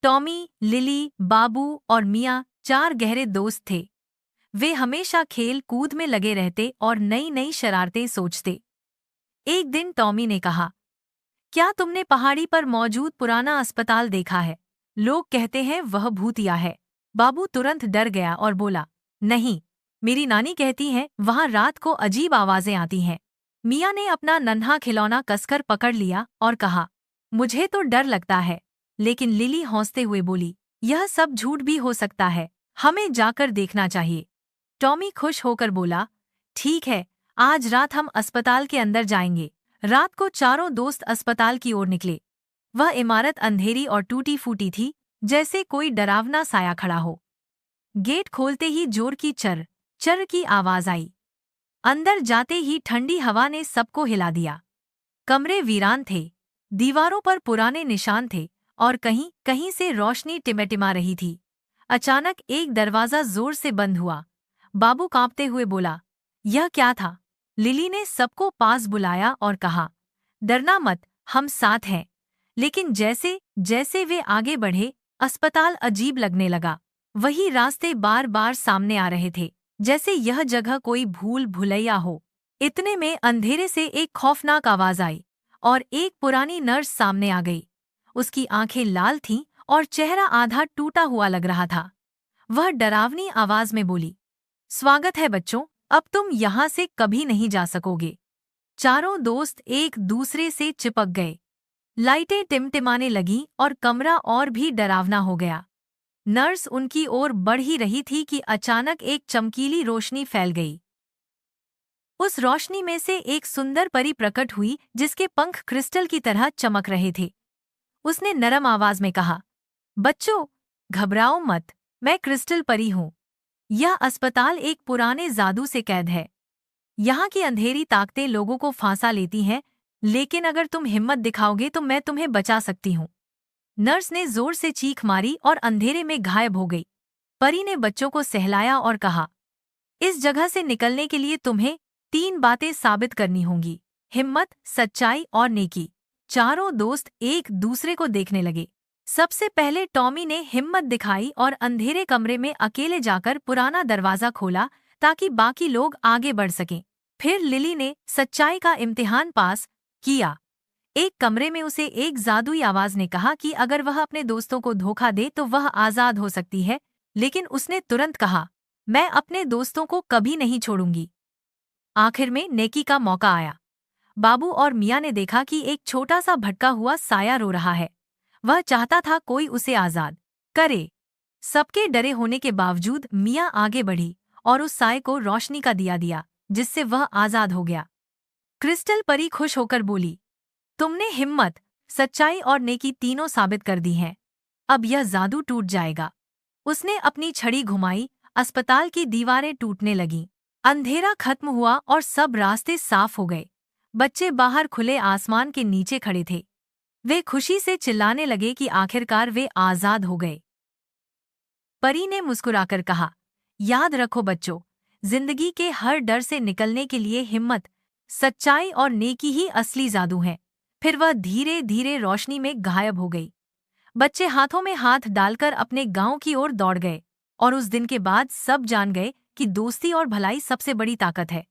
Tommy, lily, बाबू और मिया 4 गहरे दोस्त थे। वे हमेशा खेल कूद में लगे रहते और नई नई शरारतें सोचते। एक दिन टॉमी ने कहा, क्या तुमने पहाड़ी पर मौजूद पुराना अस्पताल देखा है? लोग कहते हैं वह भूतिया है। बाबू तुरंत डर गया और बोला, नहीं, मेरी नानी कहती है वहां रात को अजीब आवाजें आती हैं। मिया ने अपना नन्हा खिलौना कसकर पकड़ लिया और कहा, मुझे तो डर लगता है। लेकिन लिली हंसते हुए बोली, यह सब झूठ भी हो सकता है, हमें जाकर देखना चाहिए। टॉमी खुश होकर बोला, ठीक है, आज रात हम अस्पताल के अंदर जाएंगे। रात को चारों दोस्त अस्पताल की ओर निकले। वह इमारत अंधेरी और टूटी फूटी थी, जैसे कोई डरावना साया खड़ा हो। गेट खोलते ही जोर की चर चर की आवाज आई। अंदर जाते ही ठंडी हवा ने सबको हिला दिया। कमरे वीरान थे, दीवारों पर पुराने निशान थे और कहीं कहीं से रोशनी टिमटिमा रही थी। अचानक एक दरवाजा जोर से बंद हुआ। बाबू कांपते हुए बोला, यह क्या था? लिली ने सबको पास बुलाया और कहा, डरना मत, हम साथ हैं। लेकिन जैसे जैसे वे आगे बढ़े, अस्पताल अजीब लगने लगा। वही रास्ते बार बार सामने आ रहे थे, जैसे यह जगह कोई भूल भुलैया हो। इतने में अंधेरे से एक खौफनाक आवाज आई और एक पुरानी नर्स सामने आ गई। उसकी आंखें लाल थीं और चेहरा आधा टूटा हुआ लग रहा था। वह डरावनी आवाज में बोली, स्वागत है बच्चों, अब तुम यहाँ से कभी नहीं जा सकोगे। चारों दोस्त एक दूसरे से चिपक गए। लाइटें टिमटिमाने लगीं और कमरा और भी डरावना हो गया। नर्स उनकी ओर बढ़ ही रही थी कि अचानक एक चमकीली रोशनी फैल गई। उस रोशनी में से एक सुंदर परी प्रकट हुई, जिसके पंख क्रिस्टल की तरह चमक रहे थे। उसने नरम आवाज में कहा, बच्चों, घबराओ मत, मैं क्रिस्टल परी हूँ। यह अस्पताल एक पुराने जादू से कैद है। यहाँ की अंधेरी ताकतें लोगों को फांसा लेती हैं, लेकिन अगर तुम हिम्मत दिखाओगे तो मैं तुम्हें बचा सकती हूँ। नर्स ने जोर से चीख मारी और अंधेरे में गायब हो गई। परी ने बच्चों को सहलाया और कहा, इस जगह से निकलने के लिए तुम्हें 3 बातें साबित करनी होंगी, हिम्मत, सच्चाई और नेकी। चारों दोस्त एक दूसरे को देखने लगे। सबसे पहले टॉमी ने हिम्मत दिखाई और अंधेरे कमरे में अकेले जाकर पुराना दरवाजा खोला ताकि बाकी लोग आगे बढ़ सकें। फिर लिली ने सच्चाई का इम्तिहान पास किया। एक कमरे में उसे एक जादुई आवाज ने कहा कि अगर वह अपने दोस्तों को धोखा दे तो वह आजाद हो सकती है, लेकिन उसने तुरंत कहा, मैं अपने दोस्तों को कभी नहीं छोड़ूंगी। आखिर में नेकी का मौका आया। बाबू और मिया ने देखा कि एक छोटा सा भटका हुआ साया रो रहा है। वह चाहता था कोई उसे आजाद करे। सबके डरे होने के बावजूद मिया आगे बढ़ी और उस साए को रोशनी का दिया दिया, जिससे वह आजाद हो गया। क्रिस्टल परी खुश होकर बोली, तुमने हिम्मत, सच्चाई और नेकी तीनों साबित कर दी हैं। अब यह जादू टूट जाएगा। उसने अपनी छड़ी घुमाई, अस्पताल की दीवारें टूटने लगीं। अंधेरा खत्म हुआ और सब रास्ते साफ हो गए। बच्चे बाहर खुले आसमान के नीचे खड़े थे। वे खुशी से चिल्लाने लगे कि आखिरकार वे आजाद हो गए। परी ने मुस्कुराकर कहा, याद रखो बच्चों, जिंदगी के हर डर से निकलने के लिए हिम्मत, सच्चाई और नेकी ही असली जादू है। फिर वह धीरे धीरे रोशनी में गायब हो गई। बच्चे हाथों में हाथ डालकर अपने गांव की ओर दौड़ गए और उस दिन के बाद सब जान गए कि दोस्ती और भलाई सबसे बड़ी ताकत है।